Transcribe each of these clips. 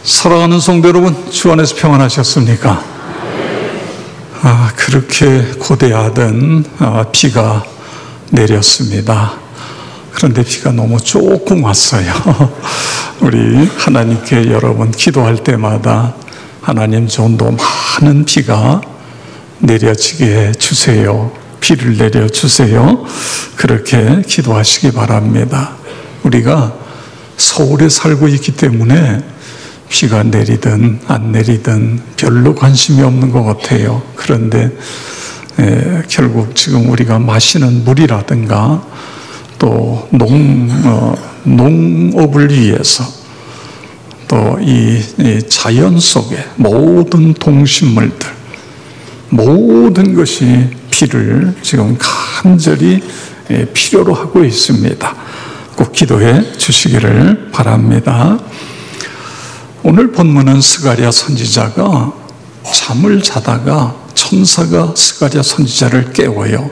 사랑하는 성도 여러분, 주 안에서 평안하셨습니까? 그렇게 고대하던 비가 내렸습니다. 그런데 비가 너무 조금 왔어요. 우리 하나님께 여러분 기도할 때마다 하나님 좀 더 많은 비가 내려지게 해주세요. 비를 내려주세요. 그렇게 기도하시기 바랍니다. 우리가 서울에 살고 있기 때문에 비가 내리든 안 내리든 별로 관심이 없는 것 같아요. 그런데 결국 지금 우리가 마시는 물이라든가 또 농업을 위해서 또 이 자연 속에 모든 동식물들, 모든 것이 비를 지금 간절히 필요로 하고 있습니다. 꼭 기도해 주시기를 바랍니다. 오늘 본문은 스가랴 선지자가 잠을 자다가 천사가 스가랴 선지자를 깨워요.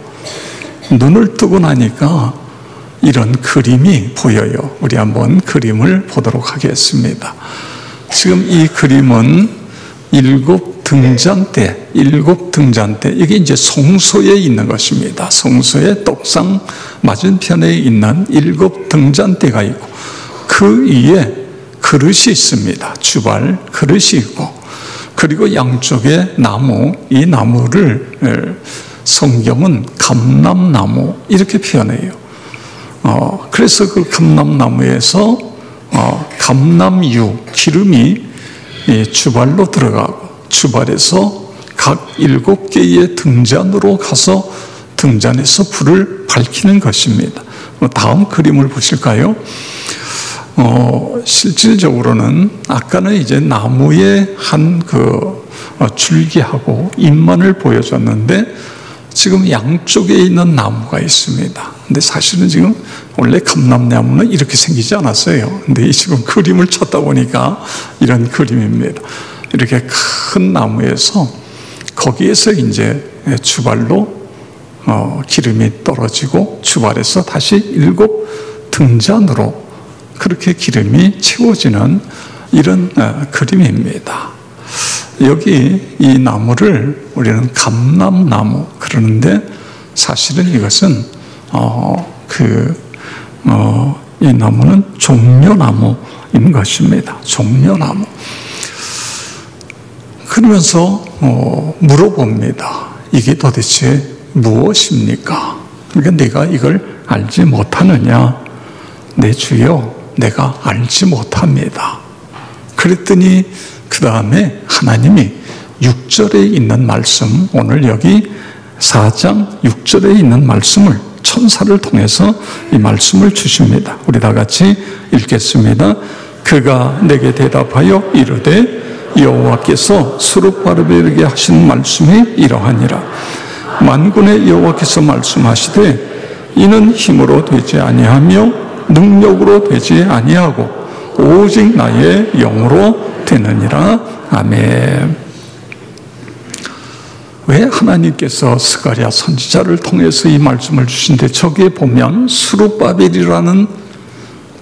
눈을 뜨고 나니까 이런 그림이 보여요. 우리 한번 그림을 보도록 하겠습니다. 지금 이 그림은 일곱 등잔대, 이게 이제 성소에 있는 것입니다. 성소의 떡상 맞은편에 있는 일곱 등잔대가 있고 그 위에 그릇이 있습니다. 주발 그릇이 있고, 그리고 양쪽에 나무, 이 나무를 성경은 감람나무 이렇게 표현해요. 그래서 그 감람나무에서 감람유, 기름이 주발로 들어가고, 주발에서 각 7개의 등잔으로 가서 등잔에서 불을 밝히는 것입니다. 다음 그림을 보실까요? 실질적으로는 아까는 이제 나무의 한 줄기하고 잎만을 보여줬는데 지금 양쪽에 있는 나무가 있습니다. 근데 사실은 지금 원래 감람나무는 이렇게 생기지 않았어요. 근데 지금 그림을 찾다 보니까 이런 그림입니다. 이렇게 큰 나무에서 거기에서 이제 주발로 기름이 떨어지고 주발에서 다시 7 등잔으로 그렇게 기름이 채워지는 이런 그림입니다. 여기 이 나무를 우리는 감람나무 그러는데 사실은 이것은 이 나무는 종려나무인 것입니다. 종려나무. 그러면서 물어봅니다. 이게 도대체 무엇입니까? 그러니까 내가 이걸 알지 못하느냐? 내 주여, 내가 알지 못합니다. 그랬더니 그 다음에 하나님이 6절에 있는 말씀, 오늘 여기 4장 6절에 있는 말씀을 천사를 통해서 이 말씀을 주십니다. 우리 다 같이 읽겠습니다. 그가 내게 대답하여 이르되 여호와께서 스룹바벨에게 하신 말씀이 이러하니라. 만군의 여호와께서 말씀하시되 이는 힘으로 되지 아니하며 능력으로 되지 아니하고 오직 나의 영으로 되느니라. 아멘. 왜 하나님께서 스가랴 선지자를 통해서 이 말씀을 주신데 저기에 보면 스룹바벨이라는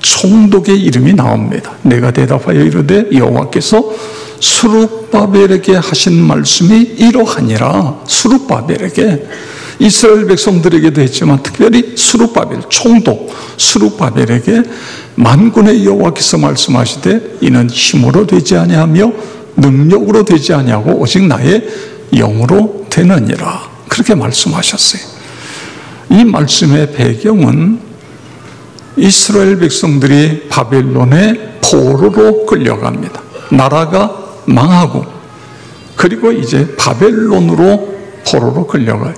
총독의 이름이 나옵니다. 내가 대답하여 이르되 여호와께서 스룹바벨에게 하신 말씀이 이러하니라. 스룹바벨에게, 이스라엘 백성들에게도 했지만 특별히 스룹바벨 총독 스룹바벨에게 만군의 여호와께서 말씀하시되 이는 힘으로 되지 아니하며 능력으로 되지 아니하고 오직 나의 영으로 되느니라. 그렇게 말씀하셨어요. 이 말씀의 배경은 이스라엘 백성들이 바벨론의 포로로 끌려갑니다. 나라가 망하고 그리고 이제 바벨론으로 포로로 끌려가요.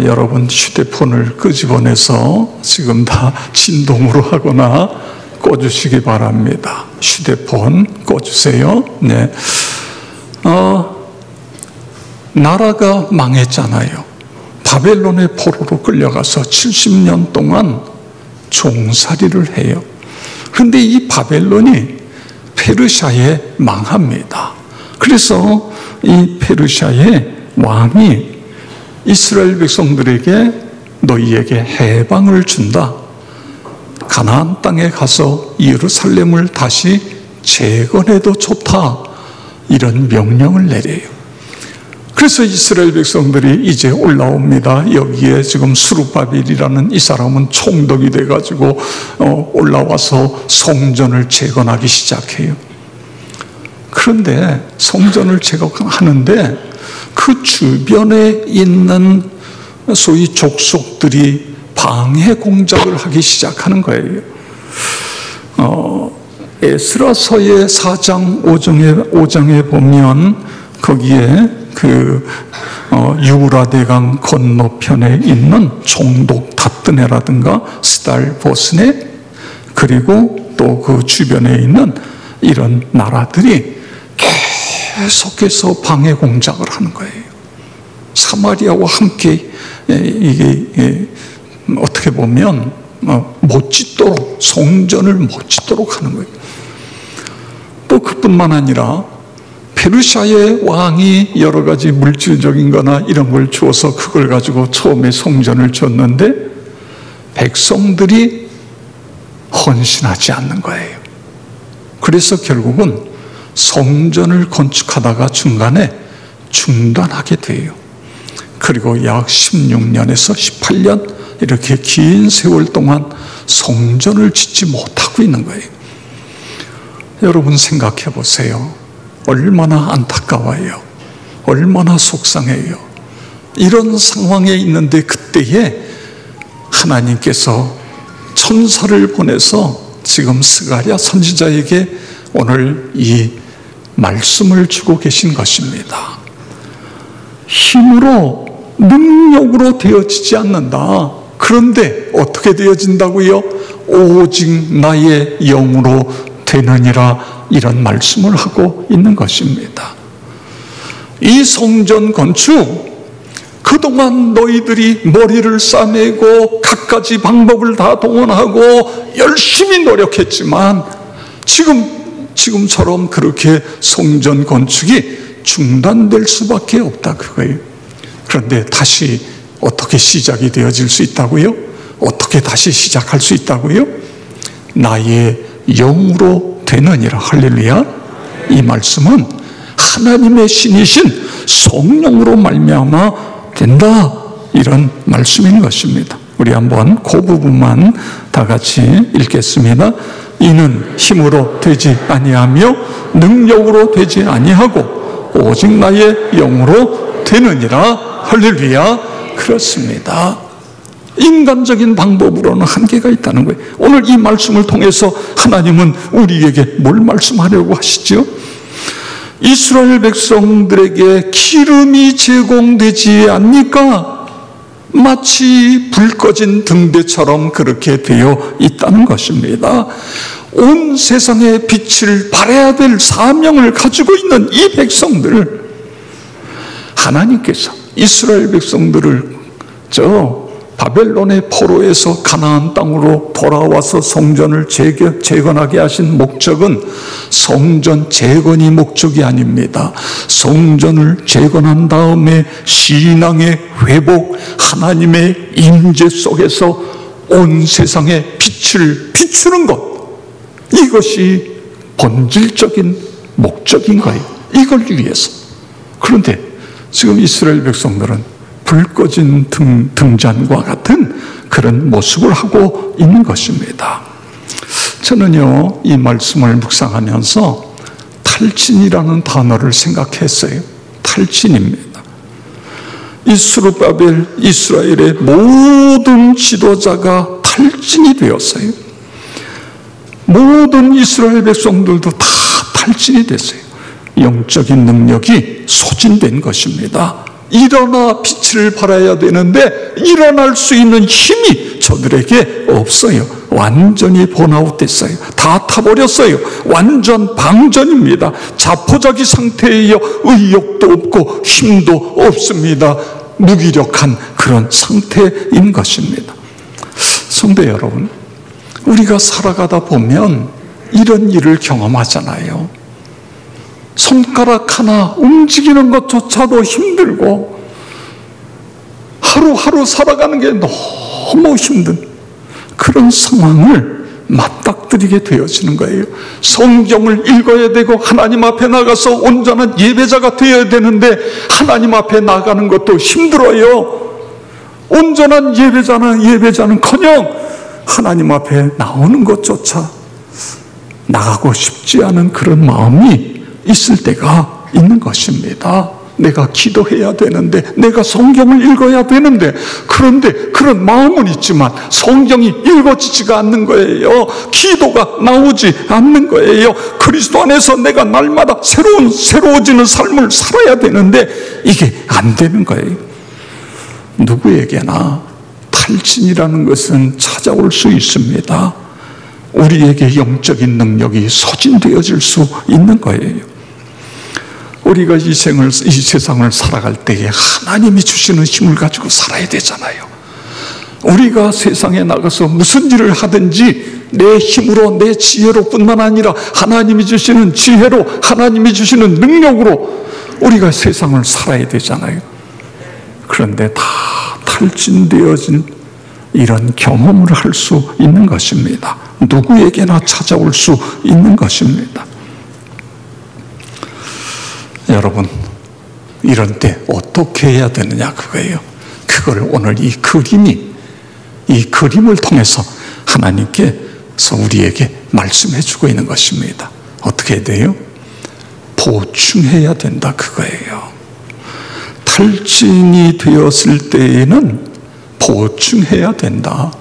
여러분 휴대폰을 끄집어내서 지금 다 진동으로 하거나 꺼주시기 바랍니다. 휴대폰 꺼주세요. 네. 나라가 망했잖아요. 바벨론의 포로로 끌려가서 70년 동안 종살이를 해요. 그런데 이 바벨론이 페르시아에 망합니다. 그래서 이 페르시아의 왕이 이스라엘 백성들에게 너희에게 해방을 준다. 가나안 땅에 가서 예루살렘을 다시 재건해도 좋다, 이런 명령을 내려요. 그래서 이스라엘 백성들이 이제 올라옵니다. 여기에 지금 스룹바벨이라는 이 사람은 총독이 돼가지고 올라와서 성전을 재건하기 시작해요. 그런데 성전을 재건하는데 그 주변에 있는 소위 족속들이 방해 공작을 하기 시작하는 거예요. 에스라서의 4장 5장에 보면 거기에 유브라데강 건너편에 있는 총독 다뜨네라든가 스달보스네, 그리고 또 그 주변에 있는 이런 나라들이 계속해서 방해 공작을 하는 거예요. 사마리아와 함께 이게 어떻게 보면 못 짓도록, 성전을 못 짓도록 하는 거예요. 또 그뿐만 아니라 페르시아의 왕이 여러 가지 물질적인 거나 이런 걸 주어서 그걸 가지고 처음에 성전을 짓는데 백성들이 헌신하지 않는 거예요. 그래서 결국은 성전을 건축하다가 중간에 중단하게 돼요. 그리고 약 16년에서 18년 이렇게 긴 세월 동안 성전을 짓지 못하고 있는 거예요. 여러분 생각해 보세요. 얼마나 안타까워요. 얼마나 속상해요. 이런 상황에 있는데 그때에 하나님께서 천사를 보내서 지금 스가랴 선지자에게 오늘 이 말씀을 주고 계신 것입니다. 힘으로, 능력으로 되어지지 않는다. 그런데 어떻게 되어진다고요? 오직 나의 영으로 되느니라, 이런 말씀을 하고 있는 것입니다. 이 성전 건축, 그동안 너희들이 머리를 싸매고 갖가지 방법을 다 동원하고 열심히 노력했지만 지금처럼 그렇게 성전 건축이 중단될 수밖에 없다, 그거예요. 그런데 다시 어떻게 시작이 되어질 수 있다고요? 어떻게 다시 시작할 수 있다고요? 나의 영으로 되느니라. 할렐루야. 이 말씀은 하나님의 신이신 성령으로 말미암아 된다, 이런 말씀인 것입니다. 우리 한번 그 부분만 다 같이 읽겠습니다. 이는 힘으로 되지 아니하며 능력으로 되지 아니하고 오직 나의 영으로 되느니라. 할렐루야. 그렇습니다. 인간적인 방법으로는 한계가 있다는 거예요. 오늘 이 말씀을 통해서 하나님은 우리에게 뭘 말씀하려고 하시죠? 이스라엘 백성들에게 기름이 제공되지 않니까 마치 불 꺼진 등대처럼 그렇게 되어 있다는 것입니다. 온 세상에 빛을 발해야 될 사명을 가지고 있는 이 백성들, 하나님께서 이스라엘 백성들을 바벨론의 포로에서 가나안 땅으로 돌아와서 성전을 재건하게 하신 목적은 성전 재건이 목적이 아닙니다. 성전을 재건한 다음에 신앙의 회복, 하나님의 임재 속에서 온 세상에 빛을 비추는 것, 이것이 본질적인 목적인 거예요. 이걸 위해서. 그런데 지금 이스라엘 백성들은 불 꺼진 등잔과 같은 그런 모습을 하고 있는 것입니다. 저는요, 이 말씀을 묵상하면서 탈진이라는 단어를 생각했어요. 탈진입니다. 이 스룹바벨 이스라엘의 모든 지도자가 탈진이 되었어요. 모든 이스라엘 백성들도 다 탈진이 됐어요. 영적인 능력이 소진된 것입니다. 일어나 빛을 발해야 되는데 일어날 수 있는 힘이 저들에게 없어요. 완전히 번아웃 됐어요. 다 타버렸어요. 완전 방전입니다. 자포자기 상태예요. 의욕도 없고 힘도 없습니다. 무기력한 그런 상태인 것입니다. 성도 여러분, 우리가 살아가다 보면 이런 일을 경험하잖아요. 손가락 하나 움직이는 것조차도 힘들고 하루하루 살아가는 게 너무 힘든 그런 상황을 맞닥뜨리게 되어지는 거예요. 성경을 읽어야 되고 하나님 앞에 나가서 온전한 예배자가 되어야 되는데 하나님 앞에 나가는 것도 힘들어요. 온전한 예배자는커녕 하나님 앞에 나오는 것조차 나가고 싶지 않은 그런 마음이 있을 때가 있는 것입니다. 내가 기도해야 되는데, 내가 성경을 읽어야 되는데, 그런데 그런 마음은 있지만 성경이 읽어지지가 않는 거예요. 기도가 나오지 않는 거예요. 그리스도 안에서 내가 날마다 새로워지는 삶을 살아야 되는데 이게 안 되는 거예요. 누구에게나 탈진이라는 것은 찾아올 수 있습니다. 우리에게 영적인 능력이 소진되어질 수 있는 거예요. 우리가 이 세상을 살아갈 때에 하나님이 주시는 힘을 가지고 살아야 되잖아요. 우리가 세상에 나가서 무슨 일을 하든지 내 힘으로, 내 지혜로 뿐만 아니라 하나님이 주시는 지혜로, 하나님이 주시는 능력으로 우리가 세상을 살아야 되잖아요. 그런데 다 탈진되어진 이런 경험을 할 수 있는 것입니다. 누구에게나 찾아올 수 있는 것입니다. 여러분, 이런 때 어떻게 해야 되느냐, 그거예요. 그걸 오늘 이 그림을 통해서 하나님께서 우리에게 말씀해 주고 있는 것입니다. 어떻게 해야 돼요? 보충해야 된다, 그거예요. 탈진이 되었을 때에는 보충해야 된다.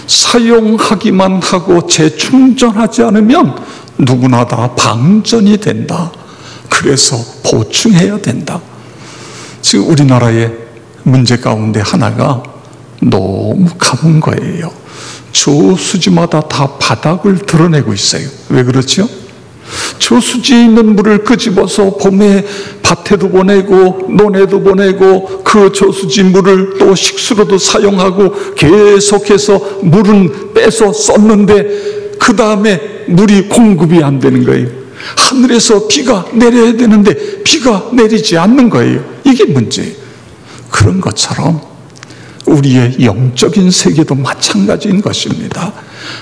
사용하기만 하고 재충전하지 않으면 누구나 다 방전이 된다. 그래서 보충해야 된다. 지금 우리나라의 문제 가운데 하나가 너무 가문 거예요. 저수지마다 다 바닥을 드러내고 있어요. 왜 그렇죠? 저수지에 있는 물을 끄집어서 봄에 밭에도 보내고 논에도 보내고 그 저수지 물을 또 식수로도 사용하고 계속해서 물은 빼서 썼는데 그 다음에 물이 공급이 안 되는 거예요. 하늘에서 비가 내려야 되는데 비가 내리지 않는 거예요. 이게 문제예요. 그런 것처럼 우리의 영적인 세계도 마찬가지인 것입니다.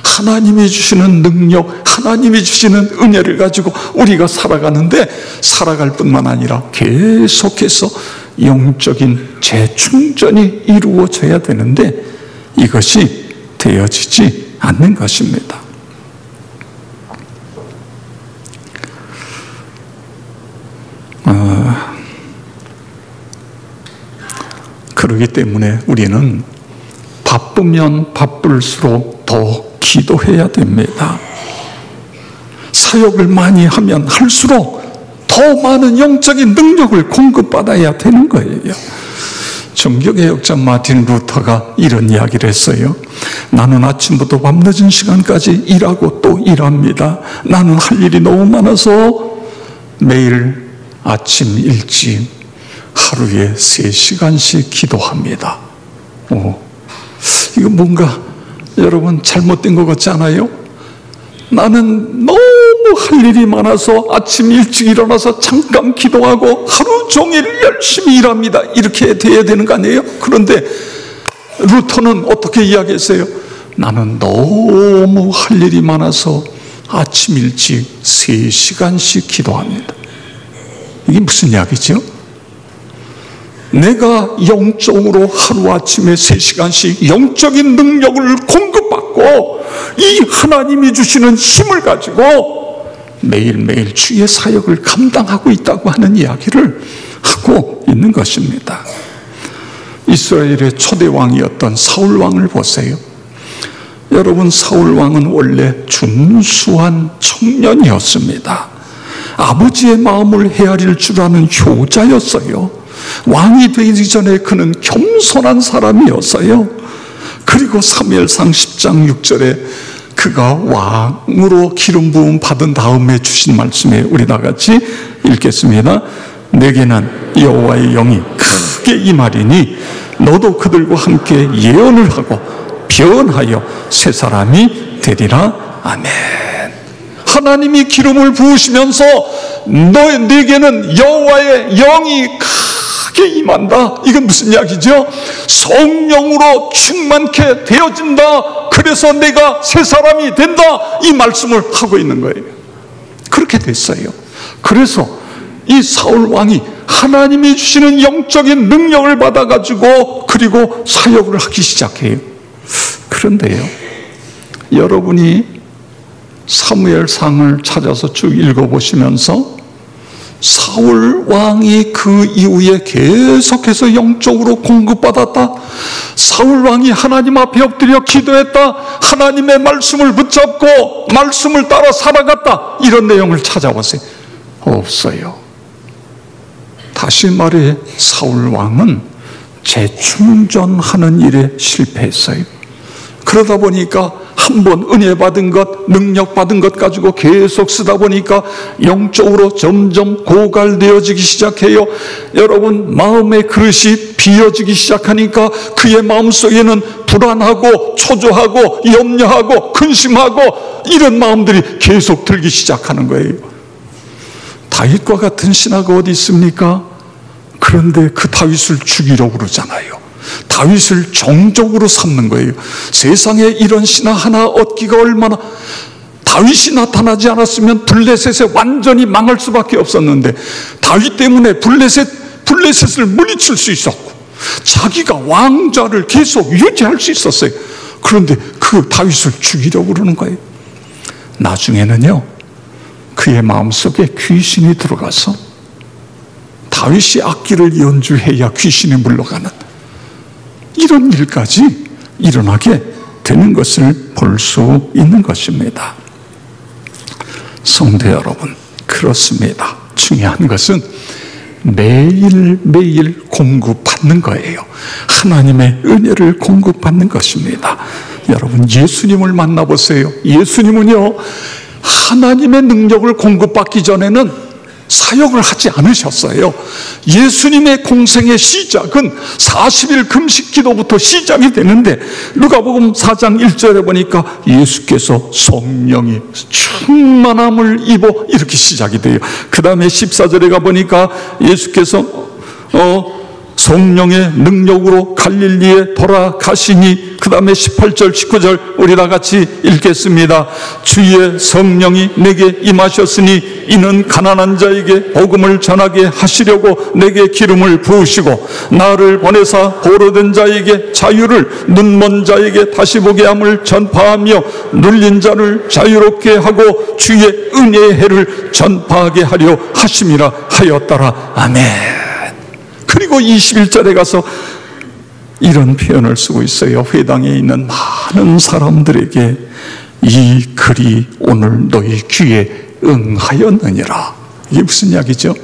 하나님이 주시는 능력, 하나님이 주시는 은혜를 가지고 우리가 살아가는데 살아갈 뿐만 아니라 계속해서 영적인 재충전이 이루어져야 되는데 이것이 되어지지 않는 것입니다. 그렇기 때문에 우리는 바쁘면 바쁠수록 더 기도해야 됩니다. 사역을 많이 하면 할수록 더 많은 영적인 능력을 공급받아야 되는 거예요. 종교개혁자 마틴 루터가 이런 이야기를 했어요. 나는 아침부터 밤늦은 시간까지 일하고 또 일합니다. 나는 할 일이 너무 많아서 매일 아침 일찍 하루에 3시간씩 기도합니다. 이거 뭔가 여러분 잘못된 것 같지 않아요? 나는 너무 할 일이 많아서 아침 일찍 일어나서 잠깐 기도하고 하루 종일 열심히 일합니다. 이렇게 돼야 되는 거 아니에요? 그런데 루터는 어떻게 이야기했어요? 나는 너무 할 일이 많아서 아침 일찍 3시간씩 기도합니다. 이게 무슨 이야기죠? 내가 영적으로 하루아침에 3시간씩 영적인 능력을 공급받고 이 하나님이 주시는 힘을 가지고 매일매일 주의 사역을 감당하고 있다고 하는 이야기를 하고 있는 것입니다. 이스라엘의 초대 왕이었던 사울 왕을 보세요. 여러분, 사울 왕은 원래 준수한 청년이었습니다. 아버지의 마음을 헤아릴 줄 아는 효자였어요. 왕이 되기 전에 그는 겸손한 사람이었어요. 그리고 사무엘상 10장 6절에 그가 왕으로 기름 부음 받은 다음에 주신 말씀에 우리 다같이 읽겠습니다. 내게는 여호와의 영이 크게 임하리니 너도 그들과 함께 예언을 하고 변하여 새 사람이 되리라. 아멘. 하나님이 기름을 부으시면서 내게는 여호와의 영이 강하게 임한다. 이건 무슨 이야기죠? 성령으로 충만케 되어진다. 그래서 내가 새 사람이 된다. 이 말씀을 하고 있는 거예요. 그렇게 됐어요. 그래서 이 사울 왕이 하나님이 주시는 영적인 능력을 받아가지고 그리고 사역을 하기 시작해요. 그런데요, 여러분이 사무엘상을 찾아서 쭉 읽어보시면서 사울 왕이 그 이후에 계속해서 영적으로 공급받았다. 사울 왕이 하나님 앞에 엎드려 기도했다. 하나님의 말씀을 붙잡고 말씀을 따라 살아갔다. 이런 내용을 찾아보세요. 없어요. 다시 말해 사울 왕은 재충전하는 일에 실패했어요. 그러다 보니까 한번 은혜 받은 것, 능력 받은 것 가지고 계속 쓰다 보니까 영적으로 점점 고갈되어지기 시작해요. 여러분, 마음의 그릇이 비어지기 시작하니까 그의 마음속에는 불안하고 초조하고 염려하고 근심하고 이런 마음들이 계속 들기 시작하는 거예요. 다윗과 같은 신하가 어디 있습니까? 그런데 그 다윗을 죽이려고 그러잖아요. 다윗을 종족으로 삼는 거예요. 세상에 이런 신하 하나 얻기가 얼마나, 다윗이 나타나지 않았으면 블레셋에 완전히 망할 수밖에 없었는데 다윗 때문에 블레셋을 물리칠 수 있었고 자기가 왕좌를 계속 유지할 수 있었어요. 그런데 그 다윗을 죽이려고 그러는 거예요. 나중에는요, 그의 마음속에 귀신이 들어가서 다윗이 악기를 연주해야 귀신이 물러가는 이런 일까지 일어나게 되는 것을 볼 수 있는 것입니다. 성도 여러분, 그렇습니다. 중요한 것은 매일매일 공급받는 거예요. 하나님의 은혜를 공급받는 것입니다. 여러분, 예수님을 만나보세요. 예수님은요, 하나님의 능력을 공급받기 전에는 사역을 하지 않으셨어요. 예수님의 공생의 시작은 40일 금식 기도부터 시작이 되는데 누가복음 4장 1절에 보니까 예수께서 성령이 충만함을 입어 이렇게 시작이 돼요. 그 다음에 14절에 가보니까 예수께서 성령의 능력으로 갈릴리에 돌아가시니, 그 다음에 18절 19절 우리 다 같이 읽겠습니다. 주의 성령이 내게 임하셨으니 이는 가난한 자에게 복음을 전하게 하시려고 내게 기름을 부으시고 나를 보내사 보로된 자에게 자유를, 눈먼 자에게 다시 보게 함을 전파하며 눌린 자를 자유롭게 하고 주의 은혜의 해를 전파하게 하려 하심이라 하였더라. 아멘. 그리고 21절에 가서 이런 표현을 쓰고 있어요. 회당에 있는 많은 사람들에게 이 글이 오늘 너희 귀에 응하였느니라. 이게 무슨 이야기죠?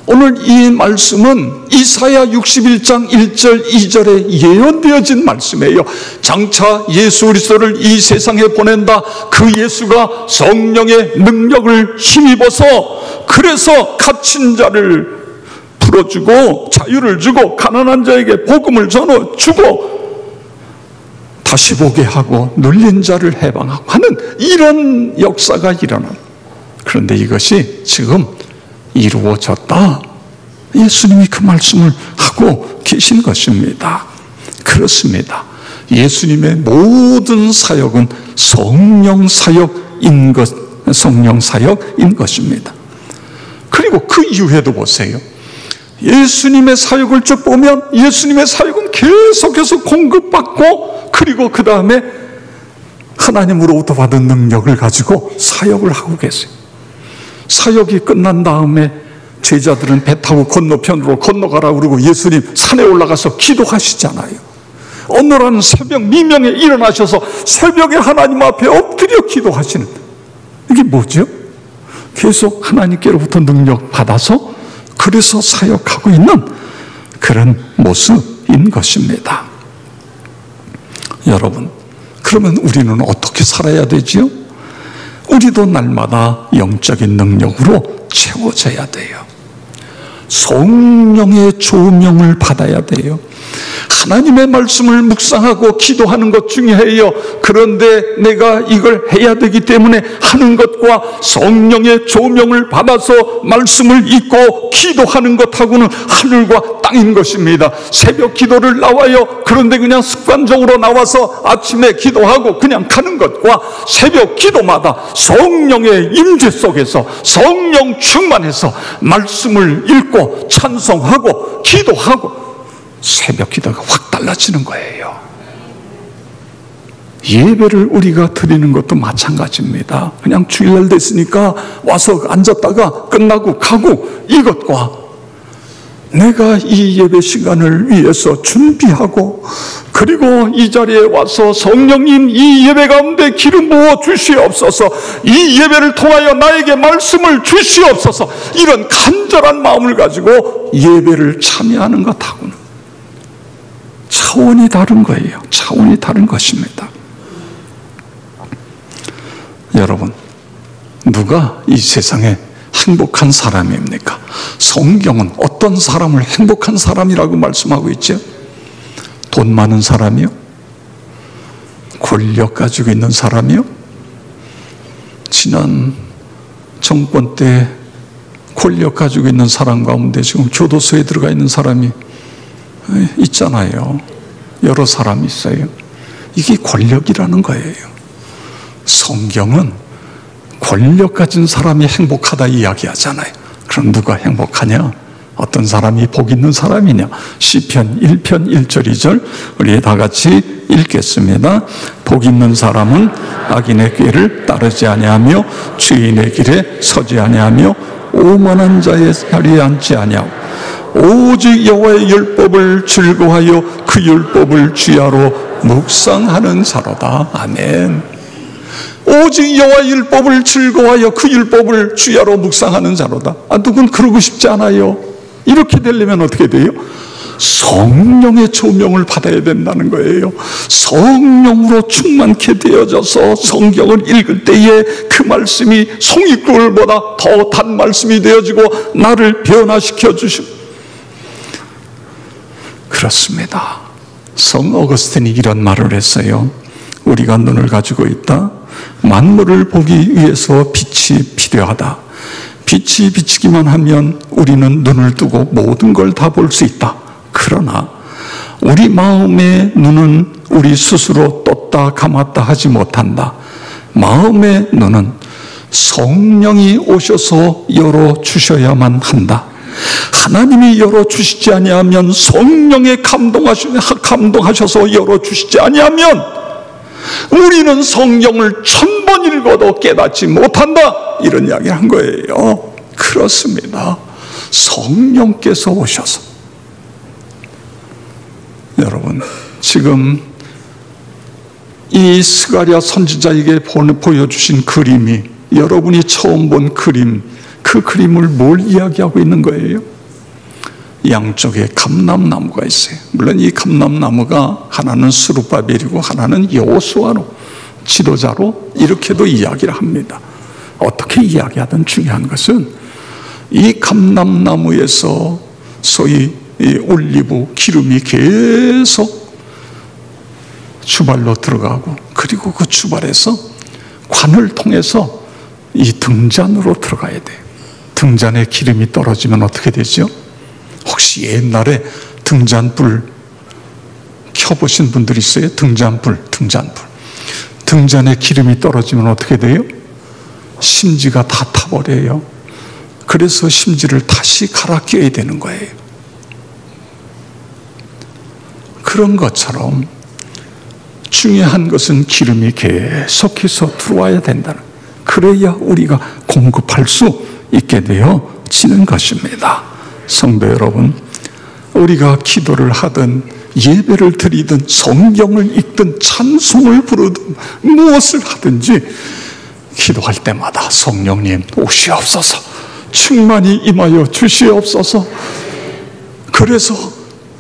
오늘 이 말씀은 이사야 61장 1절 2절에 예언되어진 말씀이에요. 장차 예수 그리스도를 이 세상에 보낸다. 그 예수가 성령의 능력을 힘입어서 그래서 갇힌 자를 풀어주고 자유를 주고 가난한 자에게 복음을 전해주고 다시 보게 하고 눌린 자를 해방하고 하는 이런 역사가 일어난, 그런데 이것이 지금 이루어졌다. 예수님이 그 말씀을 하고 계신 것입니다. 그렇습니다. 예수님의 모든 사역은 성령 사역인 것입니다. 그리고 그 이후에도 보세요. 예수님의 사역을 쭉 보면 예수님의 사역은 계속해서 공급받고 그리고 그 다음에 하나님으로부터 받은 능력을 가지고 사역을 하고 계세요. 사역이 끝난 다음에 제자들은 배 타고 건너편으로 건너가라 그러고 예수님 산에 올라가서 기도하시잖아요. 어느 날 새벽 미명에 일어나셔서 새벽에 하나님 앞에 엎드려 기도하시는, 이게 뭐죠? 계속 하나님께로부터 능력 받아서 그래서 사역하고 있는 그런 모습인 것입니다. 여러분, 그러면 우리는 어떻게 살아야 되지요? 우리도 날마다 영적인 능력으로 채워져야 돼요. 성령의 조명을 받아야 돼요. 하나님의 말씀을 묵상하고 기도하는 것 중요해요. 그런데 내가 이걸 해야 되기 때문에 하는 것과 성령의 조명을 받아서 말씀을 읽고 기도하는 것하고는 하늘과 땅인 것입니다. 새벽 기도를 나와요. 그런데 그냥 습관적으로 나와서 아침에 기도하고 그냥 가는 것과 새벽 기도마다 성령의 임재 속에서 성령 충만해서 말씀을 읽고 찬송하고 기도하고 새벽 기도가 확 달라지는 거예요. 예배를 우리가 드리는 것도 마찬가지입니다. 그냥 주일날 됐으니까 와서 앉았다가 끝나고 가고, 이것과 내가 이 예배 시간을 위해서 준비하고, 그리고 이 자리에 와서 성령님 이 예배 가운데 기름 부어 주시옵소서, 이 예배를 통하여 나에게 말씀을 주시옵소서, 이런 간절한 마음을 가지고 예배를 참여하는 것하고는 차원이 다른 거예요. 차원이 다른 것입니다. 여러분, 누가 이 세상에 행복한 사람입니까? 성경은 어떤 사람을 행복한 사람이라고 말씀하고 있죠? 돈 많은 사람이요? 권력 가지고 있는 사람이요? 지난 정권 때 권력 가지고 있는 사람 가운데 지금 교도소에 들어가 있는 사람이 있잖아요. 여러 사람이 있어요. 이게 권력이라는 거예요. 성경은 권력 가진 사람이 행복하다 이야기하잖아요. 그럼 누가 행복하냐? 어떤 사람이 복 있는 사람이냐? 시편 1편 1절 2절 우리 다 같이 읽겠습니다. 복 있는 사람은 악인의 꾀를 따르지 아니하며 주인의 길에 서지 아니하며 오만한 자의 자리에 앉지 아니하고 오직 여호와의 율법을 즐거워하여 그 율법을 주야로 묵상하는 자로다. 아멘. 오직 여호와의 율법을 즐거워하여 그 율법을 주야로 묵상하는 자로다. 누군 그러고 싶지 않아요. 이렇게 되려면 어떻게 돼요? 성령의 조명을 받아야 된다는 거예요. 성령으로 충만케 되어져서 성경을 읽을 때에 그 말씀이 송이꿀보다 더 단 말씀이 되어지고 나를 변화시켜 주시고, 그렇습니다. 성 어거스틴이 이런 말을 했어요. 우리가 눈을 가지고 있다. 만물을 보기 위해서 빛이 필요하다. 빛이 비치기만 하면 우리는 눈을 뜨고 모든 걸 다 볼 수 있다. 그러나 우리 마음의 눈은 우리 스스로 떴다 감았다 하지 못한다. 마음의 눈은 성령이 오셔서 열어주셔야만 한다. 하나님이 열어주시지 아니하면, 성령에 감동하셔서 열어주시지 아니하면 우리는 성경을 1000번 읽어도 깨닫지 못한다. 이런 이야기를 한 거예요. 그렇습니다. 성령께서 오셔서. 여러분, 지금 이 스가랴 선지자에게 보여주신 그림이, 여러분이 처음 본 그림, 그 그림을 뭘 이야기하고 있는 거예요? 양쪽에 감람나무가 있어요. 물론 이 감람나무가 하나는 스룹바벨이고 하나는 여호수아로, 지도자로 이렇게도 이야기를 합니다. 어떻게 이야기하든 중요한 것은 이 감람나무에서 소위 올리브 기름이 계속 주발로 들어가고, 그리고 그 주발에서 관을 통해서 이 등잔으로 들어가야 돼요. 등잔에 기름이 떨어지면 어떻게 되죠? 혹시 옛날에 등잔불 켜보신 분들 있어요? 등잔불. 등잔에 기름이 떨어지면 어떻게 돼요? 심지가 다 타버려요. 그래서 심지를 다시 갈아 껴야 되는 거예요. 그런 것처럼 중요한 것은 기름이 계속해서 들어와야 된다는, 그래야 우리가 공급할 수 있게 되어지는 것입니다. 성도 여러분, 우리가 기도를 하든 예배를 드리든 성경을 읽든 찬송을 부르든 무엇을 하든지 기도할 때마다 성령님 오시옵소서, 충만히 임하여 주시옵소서. 그래서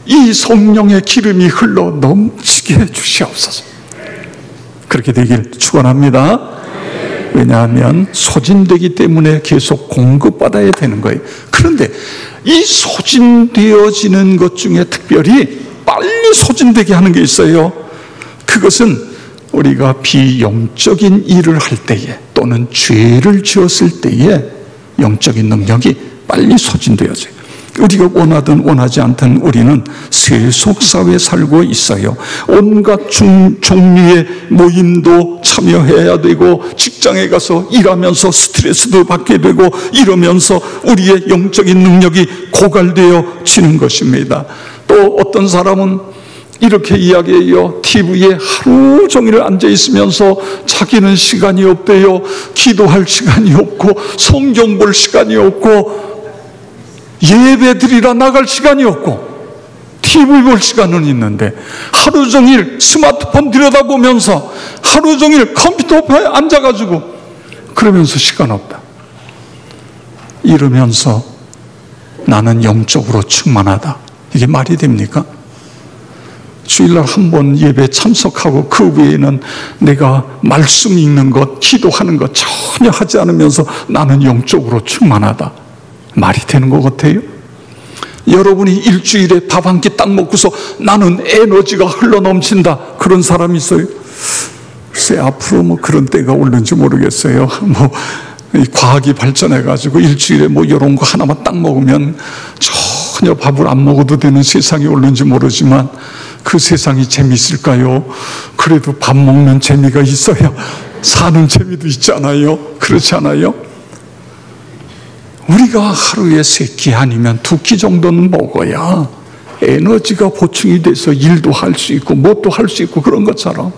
이 성령의 기름이 흘러 넘치게 해주시옵소서. 그렇게 되길 축원합니다. 왜냐하면 소진되기 때문에 계속 공급받아야 되는 거예요. 그런데 이 소진되어지는 것 중에 특별히 빨리 소진되게 하는 게 있어요. 그것은 우리가 비영적인 일을 할 때에 또는 죄를 지었을 때에 영적인 능력이 빨리 소진되어져요. 우리가 원하든 원하지 않든 우리는 세속사회에 살고 있어요. 온갖 종류의 모임도 참여해야 되고, 직장에 가서 일하면서 스트레스도 받게 되고, 이러면서 우리의 영적인 능력이 고갈되어지는 것입니다. 또 어떤 사람은 이렇게 이야기해요. TV에 하루 종일 앉아 있으면서 자기는 시간이 없대요. 기도할 시간이 없고, 성경 볼 시간이 없고, 예배 드리러 나갈 시간이 없고, TV 볼 시간은 있는데 하루 종일 스마트폰 들여다보면서 하루 종일 컴퓨터 앞에 앉아가지고 그러면서 시간 없다. 이러면서 나는 영적으로 충만하다. 이게 말이 됩니까? 주일날 한 번 예배 참석하고 그 외에는 내가 말씀 읽는 것, 기도하는 것 전혀 하지 않으면서 나는 영적으로 충만하다. 말이 되는 것 같아요? 여러분이 일주일에 밥 한 끼 딱 먹고서 나는 에너지가 흘러넘친다, 그런 사람이 있어요? 글쎄, 앞으로 뭐 그런 때가 올는지 모르겠어요. 뭐 과학이 발전해가지고 일주일에 뭐 이런 거 하나만 딱 먹으면 전혀 밥을 안 먹어도 되는 세상이 올는지 모르지만, 그 세상이 재미있을까요? 그래도 밥 먹는 재미가 있어야 사는 재미도 있잖아요. 그렇지 않아요? 우리가 하루에 3끼 아니면 2끼 정도는 먹어야 에너지가 보충이 돼서 일도 할 수 있고 뭣도 할 수 있고, 그런 것처럼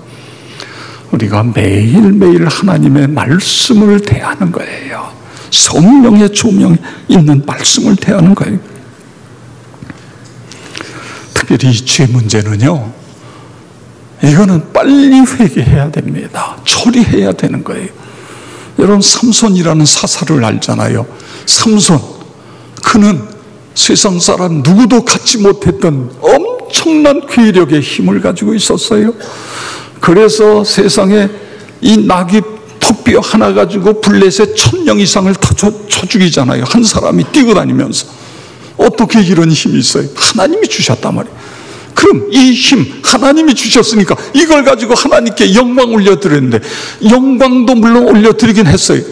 우리가 매일매일 하나님의 말씀을 대하는 거예요. 성령의 조명이 있는 말씀을 대하는 거예요. 특별히 이 죄 문제는요, 이거는 빨리 회개해야 됩니다. 처리해야 되는 거예요. 여러분, 삼손이라는 사사를 알잖아요. 삼손, 그는 세상 사람 누구도 갖지 못했던 엄청난 괴력의 힘을 가지고 있었어요. 그래서 세상에 이 나귀 턱뼈 하나 가지고 블레셋 1000명 이상을 쳐 죽이잖아요. 한 사람이 뛰고 다니면서. 어떻게 이런 힘이 있어요? 하나님이 주셨단 말이에요. 그럼 이 힘 하나님이 주셨으니까 이걸 가지고 하나님께 영광 올려드렸는데, 영광도 물론 올려드리긴 했어요.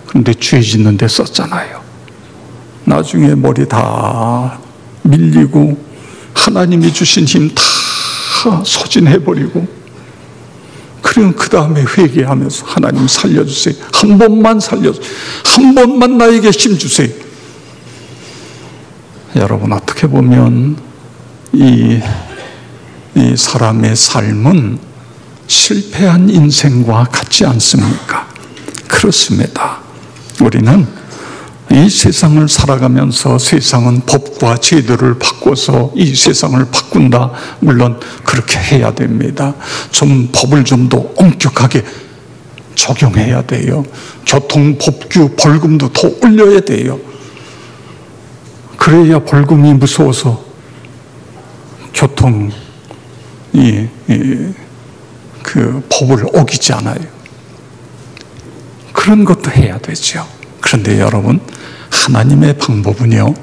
그런데 죄 짓는 데 썼잖아요. 나중에 머리 다 밀리고 하나님이 주신 힘 다 소진해버리고, 그러면 그 다음에 회개하면서 하나님 살려주세요. 한 번만 살려주세요. 한 번만 나에게 힘 주세요. 여러분, 어떻게 보면 이 사람의 삶은 실패한 인생과 같지 않습니까? 그렇습니다. 우리는 이 세상을 살아가면서 세상은 법과 제도를 바꿔서 이 세상을 바꾼다. 물론 그렇게 해야 됩니다. 좀 법을 좀 더 엄격하게 적용해야 돼요. 교통법규 벌금도 더 올려야 돼요. 그래야 벌금이 무서워서 그 법을 어기지 않아요. 그런 것도 해야 되죠. 그런데 여러분, 하나님의 방법은요,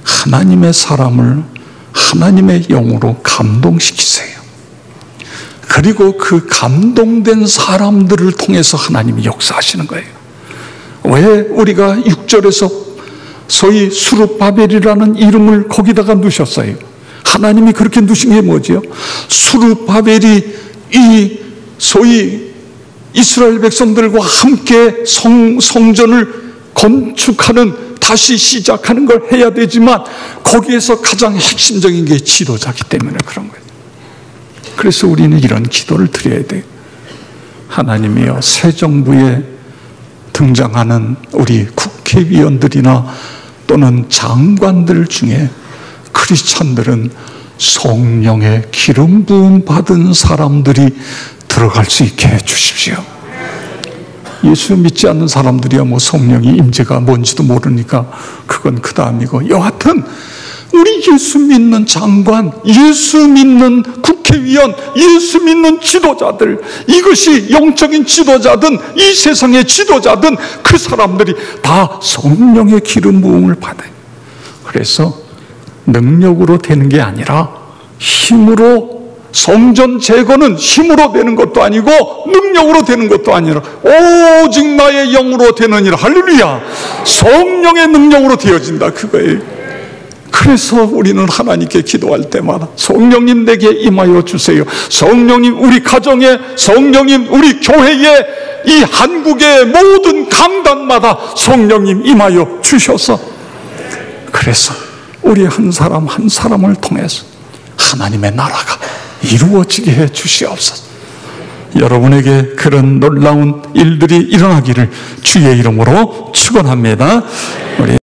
하나님의 사람을 하나님의 영으로 감동시키세요. 그리고 그 감동된 사람들을 통해서 하나님이 역사하시는 거예요. 왜 우리가 6절에서 소위 수룹바벨이라는 이름을 거기다가 넣으셨어요? 하나님이 그렇게 넣으신 게 뭐지요? 수룹바벨이 이 소위 이스라엘 백성들과 함께 성전을 건축하는, 다시 시작하는 걸 해야 되지만 거기에서 가장 핵심적인 게 지도자이기 때문에 그런 거예요. 그래서 우리는 이런 기도를 드려야 돼요. 하나님이여, 새 정부에 등장하는 우리 국회의원들이나 또는 장관들 중에 크리스찬들은 성령의 기름 부음 받은 사람들이 들어갈 수 있게 해주십시오. 예수 믿지 않는 사람들이야 뭐 성령이 임재가 뭔지도 모르니까 그건 그 다음이고, 여하튼 우리 예수 믿는 장관, 예수 믿는 국회의원, 예수 믿는 지도자들, 이것이 영적인 지도자든 이 세상의 지도자든 그 사람들이 다 성령의 기름 부음을 받아요. 그래서 능력으로 되는 게 아니라 힘으로, 성전 제거는 힘으로 되는 것도 아니고 능력으로 되는 것도 아니라 오직 나의 영으로 되느니라. 할렐루야. 성령의 능력으로 되어진다 그거예요. 그래서 우리는 하나님께 기도할 때마다 성령님 내게 임하여 주세요. 성령님 우리 가정에, 성령님 우리 교회에, 이 한국의 모든 강단마다 성령님 임하여 주셔서, 그래서 우리 한 사람 한 사람을 통해서 하나님의 나라가 이루어지게 해 주시옵소서. 여러분에게 그런 놀라운 일들이 일어나기를 주의 이름으로 축원합니다. 우리